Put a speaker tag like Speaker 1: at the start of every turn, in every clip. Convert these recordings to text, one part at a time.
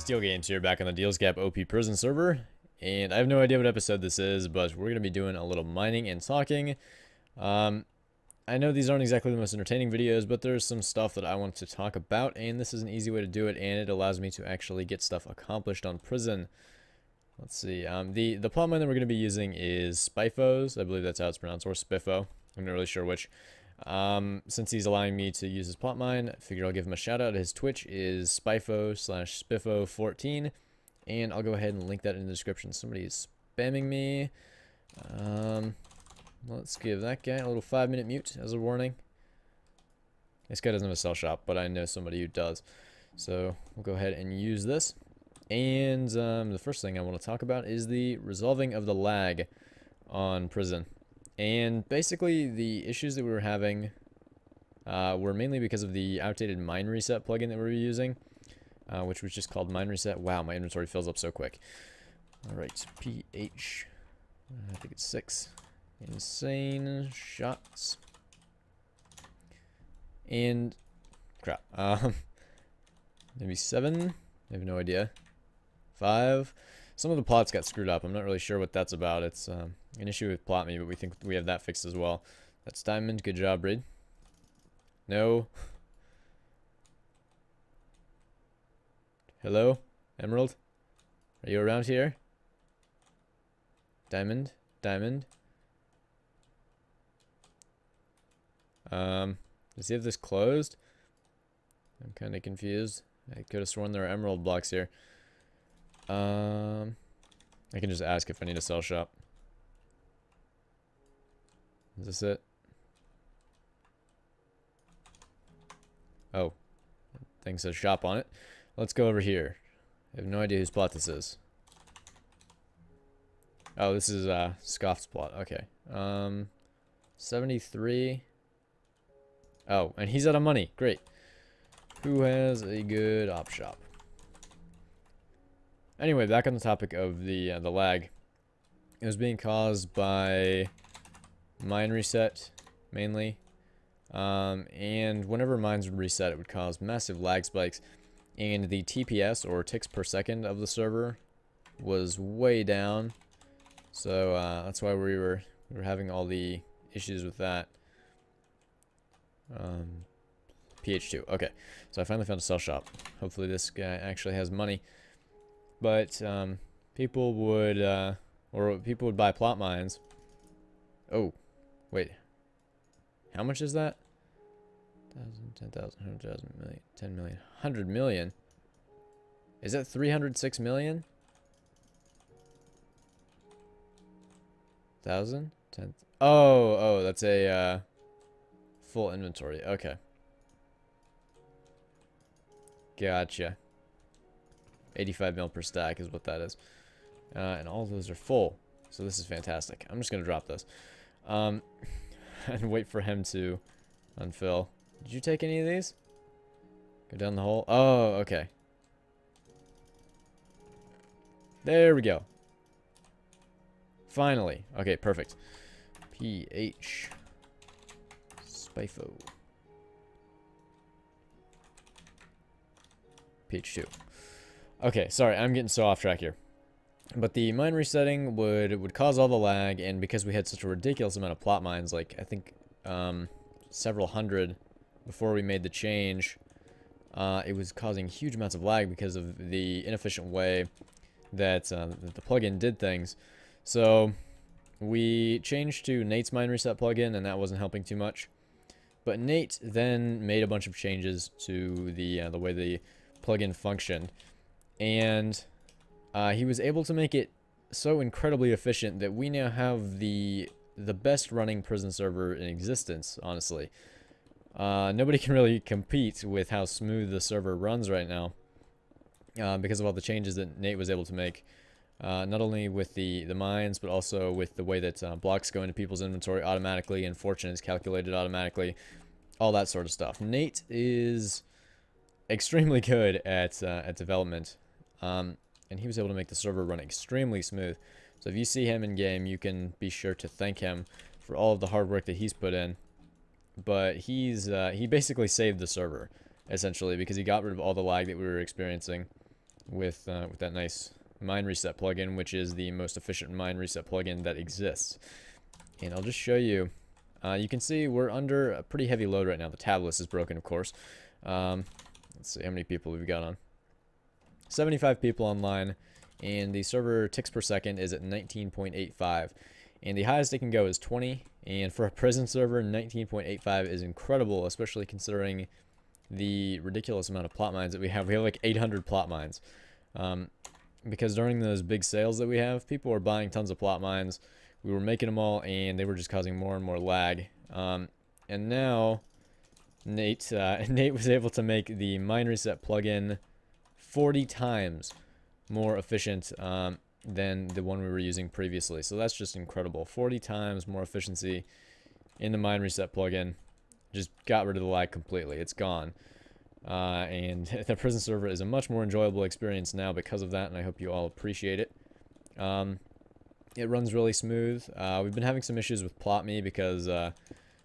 Speaker 1: Steel Games here, back on the Deals Gap OP Prison server, and I have no idea what episode this is, but we're going to be doing a little mining and talking. I know these aren't exactly the most entertaining videos, but there's some stuff that I want to talk about, and this is an easy way to do it, and it allows me to actually get stuff accomplished on Prison. Let's see, the plot mine that we're going to be using is Spifos, I believe that's how it's pronounced, or Spiffo, I'm not really sure which. Since he's allowing me to use his plot mine, I figure I'll give him a shout out. His Twitch is Spifo/Spiffo14, and I'll go ahead and link that in the description. Somebody is spamming me. Let's give that guy a little 5-minute mute as a warning. This guy doesn't have a sell shop, but I know somebody who does. So we'll go ahead and use this. And the first thing I want to talk about is the resolving of the lag on Prison. And basically, the issues that we were having were mainly because of the outdated mine reset plugin that we were using, which was just called mine reset. Wow, my inventory fills up so quick. Alright, PH, I think it's 6. Insane shots. And, crap, maybe 7? I have no idea. 5? Some of the plots got screwed up. I'm not really sure what that's about. It's an issue with plot me, but we think we have that fixed as well. That's diamond. Good job, Reed. No. Hello? Emerald? Are you around here? Diamond? Diamond? Does he have this closed? I'm kind of confused. I could have sworn there are emerald blocks here. I can just ask if I need a sell shop. Is this it? Oh. Thing says shop on it. Let's go over here. I have no idea whose plot this is. Oh, this is Scoff's plot. Okay. 73. Oh, and he's out of money. Great. Who has a good op shop? Anyway, back on the topic of the lag. It was being caused by mine reset, mainly. And whenever mines would reset, it would cause massive lag spikes. And the TPS, or ticks per second, of the server was way down. So that's why we were having all the issues with that. PH2. Okay, so I finally found a sell shop. Hopefully this guy actually has money. But people would buy plot mines. Oh, wait. How much is that? 1,000, 10,000, 100,000, million, 10 million, 100 million. Is that 306 million? 1,000? 10. Oh, that's a full inventory. Okay. Gotcha. 85 mil per stack is what that is. And all those are full. So this is fantastic. I'm just going to drop this. And wait for him to unfill. Did you take any of these? Go down the hole. Oh, okay. There we go. Finally. Okay, perfect. PH. Spifo. PH2. Okay, sorry, I'm getting so off track here. But the mine resetting would cause all the lag, and because we had such a ridiculous amount of plot mines, like I think several hundred before we made the change, it was causing huge amounts of lag because of the inefficient way that the plugin did things. So we changed to Nate's mine reset plugin, and that wasn't helping too much. But Nate then made a bunch of changes to the way the plugin functioned. And he was able to make it so incredibly efficient that we now have the best running prison server in existence, honestly. Nobody can really compete with how smooth the server runs right now because of all the changes that Nate was able to make. Not only with the mines, but also with the way that blocks go into people's inventory automatically and fortune is calculated automatically. All that sort of stuff. Nate is extremely good at development. And he was able to make the server run extremely smooth. So if you see him in game, you can be sure to thank him for all of the hard work that he's put in. But he basically saved the server, essentially, because he got rid of all the lag that we were experiencing. with that nice mine reset plugin, which is the most efficient mine reset plugin that exists. And I'll just show you. You can see we're under a pretty heavy load right now. The tab list is broken, of course. Let's see how many people we've got on. 75 people online, and the server ticks per second is at 19.85. And the highest it can go is 20. And for a prison server, 19.85 is incredible, especially considering the ridiculous amount of plot mines that we have. We have like 800 plot mines. Because during those big sales that we have, people were buying tons of plot mines. We were making them all, and they were just causing more and more lag. And now, Nate was able to make the mine reset plugin 40 times more efficient than the one we were using previously. So that's just incredible. 40 times more efficiency in the mine reset plugin. Just got rid of the lag completely. It's gone. And the prison server is a much more enjoyable experience now because of that, and I hope you all appreciate it. It runs really smooth. We've been having some issues with plot.me because of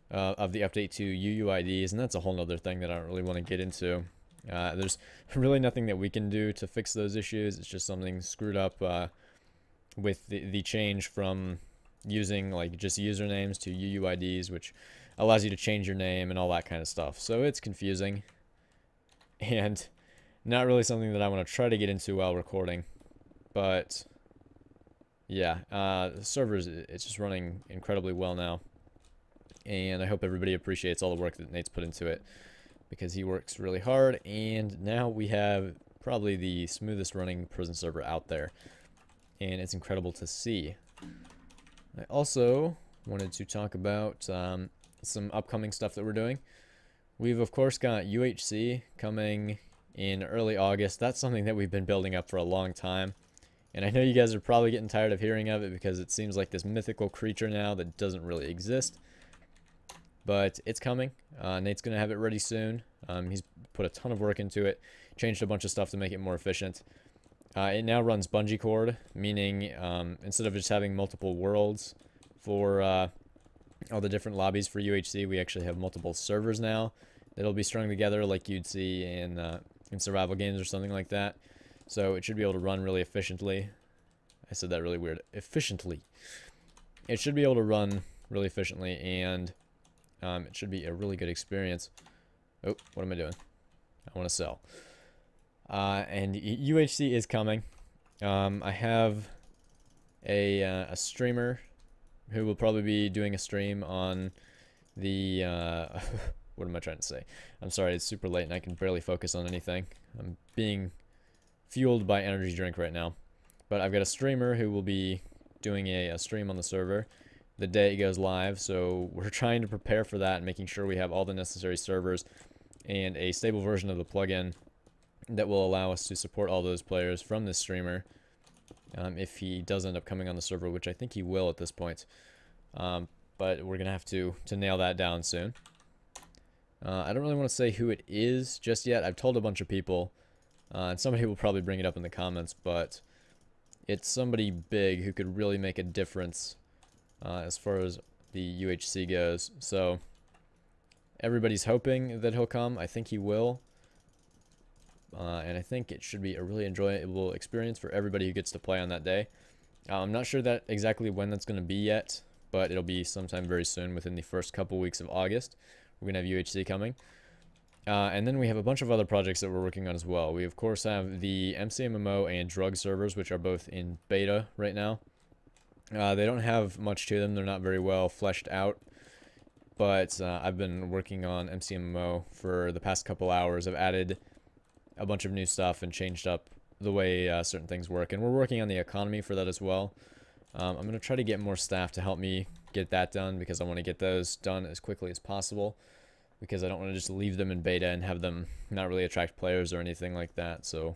Speaker 1: the update to UUIDs, and that's a whole nother thing that I don't really want to get into. There's really nothing that we can do to fix those issues. It's just something screwed up with the change from using like just usernames to UUIDs, which allows you to change your name and all that kind of stuff. So it's confusing and not really something that I want to try to get into while recording. But yeah, the servers, it's just running incredibly well now. And I hope everybody appreciates all the work that Nate's put into it, because he works really hard, and now we have probably the smoothest running prison server out there, and it's incredible to see. I also wanted to talk about some upcoming stuff that we're doing. We've of course got UHC coming in early August. That's something that we've been building up for a long time, and I know you guys are probably getting tired of hearing of it because it seems like this mythical creature now that doesn't really exist. But it's coming. Nate's going to have it ready soon. He's put a ton of work into it, changed a bunch of stuff to make it more efficient. It now runs bungee cord, meaning instead of just having multiple worlds for all the different lobbies for UHC, we actually have multiple servers now that'll be strung together like you'd see in survival games or something like that. So it should be able to run really efficiently. I said that really weird. Efficiently. It should be able to run really efficiently, and it should be a really good experience. Oh, what am I doing? I want to sell. And UHC is coming. I have a streamer who will probably be doing a stream on the... what am I trying to say? I'm sorry, it's super late and I can barely focus on anything. I'm being fueled by energy drink right now. But I've got a streamer who will be doing a stream on the server the day it goes live, so we're trying to prepare for that and making sure we have all the necessary servers and a stable version of the plugin that will allow us to support all those players from this streamer if he does end up coming on the server, which I think he will at this point. But we're gonna have to nail that down soon. I don't really want to say who it is just yet. I've told a bunch of people, and somebody will probably bring it up in the comments, but it's somebody big who could really make a difference as far as the UHC goes. So everybody's hoping that he'll come. I think he will. And I think it should be a really enjoyable experience for everybody who gets to play on that day. I'm not sure that exactly when that's going to be yet, but it'll be sometime very soon within the first couple weeks of August. We're going to have UHC coming. And then we have a bunch of other projects that we're working on as well. We, of course, have the MCMMO and drug servers, which are both in beta right now. They don't have much to them. They're not very well fleshed out. But I've been working on MCMMO for the past couple hours. I've added a bunch of new stuff and changed up the way certain things work. And we're working on the economy for that as well. I'm going to try to get more staff to help me get that done, because I want to get those done as quickly as possible, because I don't want to just leave them in beta and have them not really attract players or anything like that. So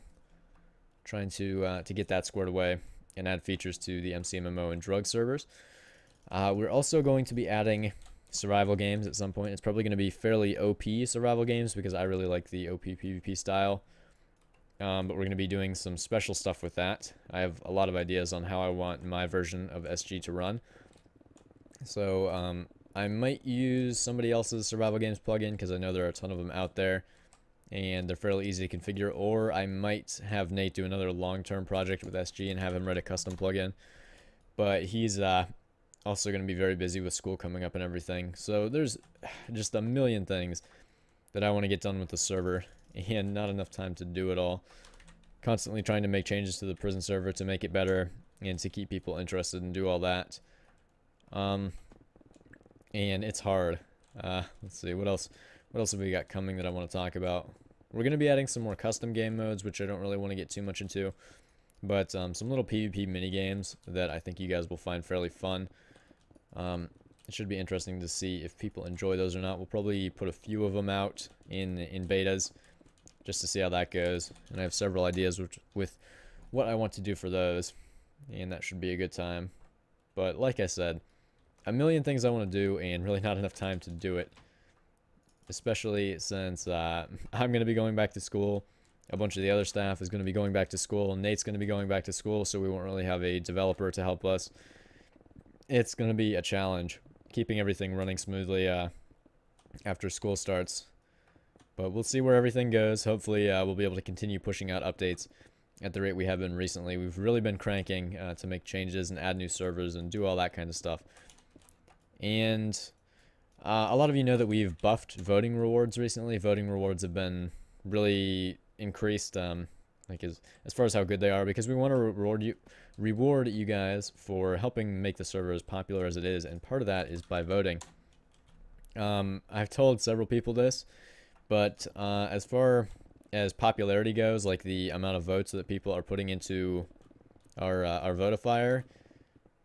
Speaker 1: trying to get that squared away and add features to the MCMMO and drug servers. We're also going to be adding survival games at some point. It's probably going to be fairly OP survival games, because I really like the OP PvP style. But we're going to be doing some special stuff with that. I have a lot of ideas on how I want my version of SG to run. So I might use somebody else's survival games plugin, because I know there are a ton of them out there. and they're fairly easy to configure, or I might have Nate do another long-term project with SG and have him write a custom plugin. But he's also going to be very busy with school coming up and everything. So there's just a million things that I want to get done with the server, and not enough time to do it all. Constantly trying to make changes to the prison server to make it better and to keep people interested and do all that. And it's hard. Let's see, what else have we got coming that I want to talk about? We're going to be adding some more custom game modes, which I don't really want to get too much into. But some little PvP mini games that I think you guys will find fairly fun. It should be interesting to see if people enjoy those or not. We'll probably put a few of them out in betas just to see how that goes. And I have several ideas with what I want to do for those, and that should be a good time. But like I said, a million things I want to do and really not enough time to do it. Especially since I'm going to be going back to school. A bunch of the other staff is going to be going back to school. Nate's going to be going back to school, so we won't really have a developer to help us. It's going to be a challenge keeping everything running smoothly after school starts. But we'll see where everything goes. Hopefully we'll be able to continue pushing out updates at the rate we have been recently. We've really been cranking to make changes and add new servers and do all that kind of stuff. And a lot of you know that we've buffed voting rewards recently. Voting rewards have been really increased, like as far as how good they are, because we want to reward you guys for helping make the server as popular as it is, and part of that is by voting. I've told several people this, but as far as popularity goes, like the amount of votes that people are putting into our votifier,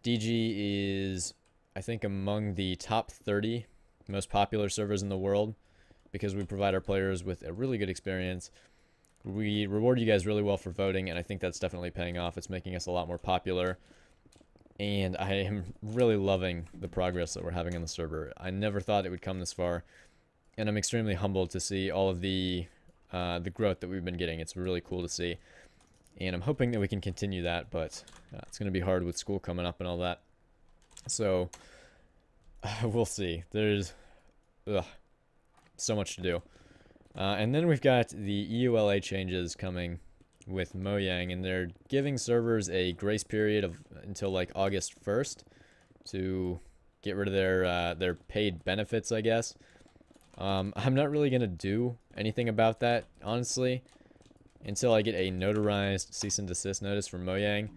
Speaker 1: DG is, I think, among the top 30 most popular servers in the world, because we provide our players with a really good experience. We reward you guys really well for voting, and I think that's definitely paying off. It's making us a lot more popular, and I am really loving the progress that we're having on the server. I never thought it would come this far, and I'm extremely humbled to see all of the growth that we've been getting. It's really cool to see, and I'm hoping that we can continue that, but it's going to be hard with school coming up and all that. So we'll see. There's so much to do. And then we've got the EULA changes coming with Mojang, and they're giving servers a grace period of until like August 1st to get rid of their paid benefits, I guess. I'm not really going to do anything about that, honestly, until I get a notarized cease and desist notice from Mojang.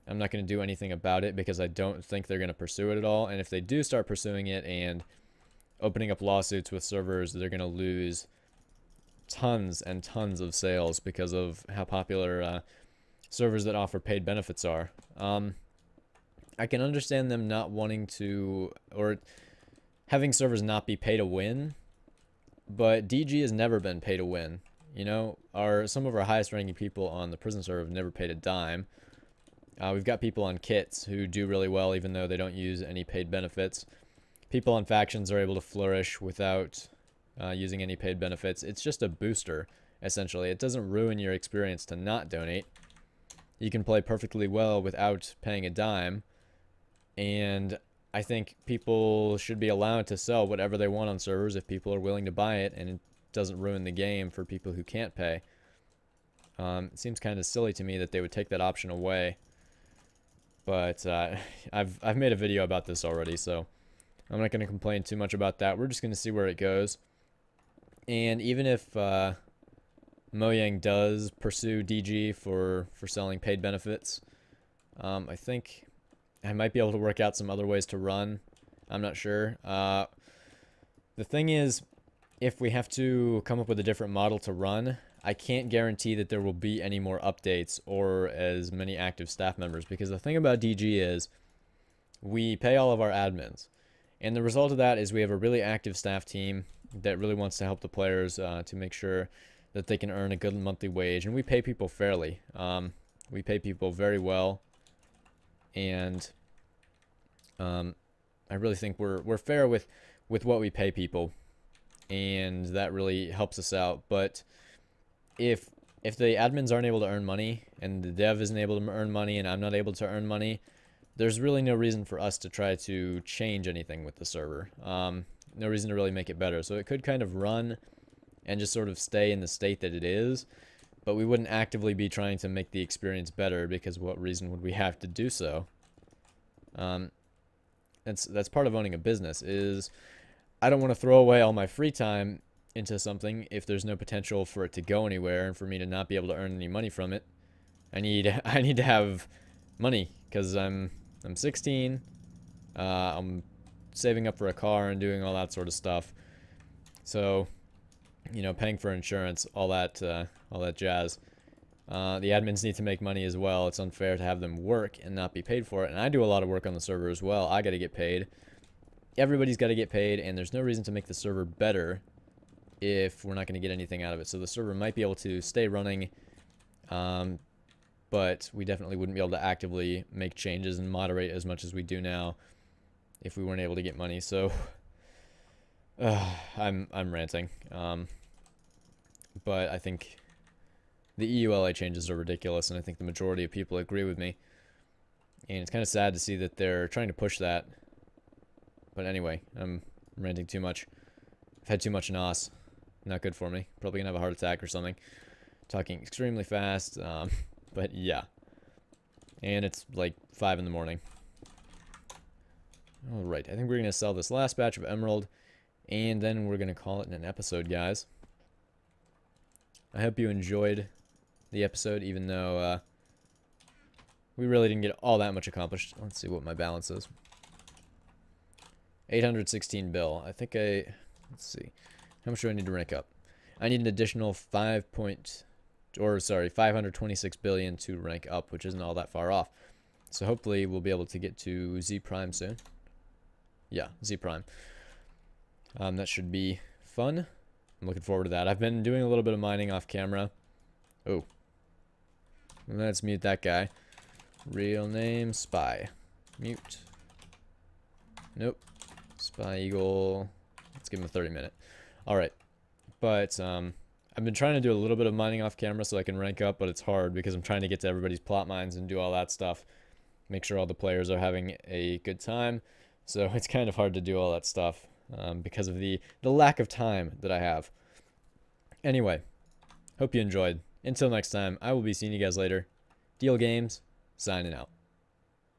Speaker 1: I'm not going to do anything about it because I don't think they're going to pursue it at all. And if they do start pursuing it and opening up lawsuits with servers, they're going to lose tons and tons of sales because of how popular servers that offer paid benefits are. I can understand them not wanting to, or having servers not be pay to win, but DG has never been pay to win. You know, some of our highest ranking people on the prison server have never paid a dime. We've got people on kits who do really well even though they don't use any paid benefits. People on factions are able to flourish without using any paid benefits. It's just a booster, essentially. It doesn't ruin your experience to not donate. You can play perfectly well without paying a dime, and I think people should be allowed to sell whatever they want on servers if people are willing to buy it, and it doesn't ruin the game for people who can't pay. It seems kind of silly to me that they would take that option away, but I've made a video about this already, so I'm not going to complain too much about that. We're just going to see where it goes. And even if Mojang does pursue DG for selling paid benefits, I think I might be able to work out some other ways to run. I'm not sure. The thing is, if we have to come up with a different model to run, I can't guarantee that there will be any more updates or as many active staff members, because the thing about DG is we pay all of our admins. And the result of that is we have a really active staff team that really wants to help the players to make sure that they can earn a good monthly wage. And we pay people fairly. We pay people very well. And I really think we're fair with what we pay people. And that really helps us out. But if the admins aren't able to earn money, and the dev isn't able to earn money, and I'm not able to earn money, there's really no reason for us to try to change anything with the server. No reason to really make it better. So it could kind of run and just sort of stay in the state that it is, but we wouldn't actively be trying to make the experience better, because what reason would we have to do so? That's part of owning a business, is I don't want to throw away all my free time into something if there's no potential for it to go anywhere and for me to not be able to earn any money from it. I need to have money, because I'm 16. I'm saving up for a car and doing all that sort of stuff. So, you know, paying for insurance, all that jazz. The admins need to make money as well. It's unfair to have them work and not be paid for it. And I do a lot of work on the server as well. I got to get paid. Everybody's got to get paid, and there's no reason to make the server better if we're not going to get anything out of it. So the server might be able to stay running, but we definitely wouldn't be able to actively make changes and moderate as much as we do now if we weren't able to get money. So I'm ranting. But I think the EULA changes are ridiculous, and I think the majority of people agree with me. And it's kind of sad to see that they're trying to push that. But anyway, I'm ranting too much. I've had too much NOS. Not good for me. Probably gonna have a heart attack or something. Talking extremely fast. But yeah. And it's like 5 in the morning. Alright, I think we're gonna sell this last batch of emerald, and then we're gonna call it an episode, guys. I hope you enjoyed the episode, even though we really didn't get all that much accomplished. Let's see what my balance is. 816 bill. I think let's see. How much do I need to rank up? I need an additional 526 billion to rank up, which isn't all that far off. So hopefully we'll be able to get to Z prime soon. Yeah, Z prime. That should be fun. I'm looking forward to that. I've been doing a little bit of mining off camera. Oh. Let's mute that guy. Real name, Spy. Mute. Nope. Spy Eagle. Let's give him a 30-minute. Alright. But, I've been trying to do a little bit of mining off camera so I can rank up, but it's hard because I'm trying to get to everybody's plot mines and do all that stuff. Make sure all the players are having a good time. So it's kind of hard to do all that stuff. Because of the lack of time that I have. Anyway, hope you enjoyed. Until next time, I will be seeing you guys later. Deal Games, signing out.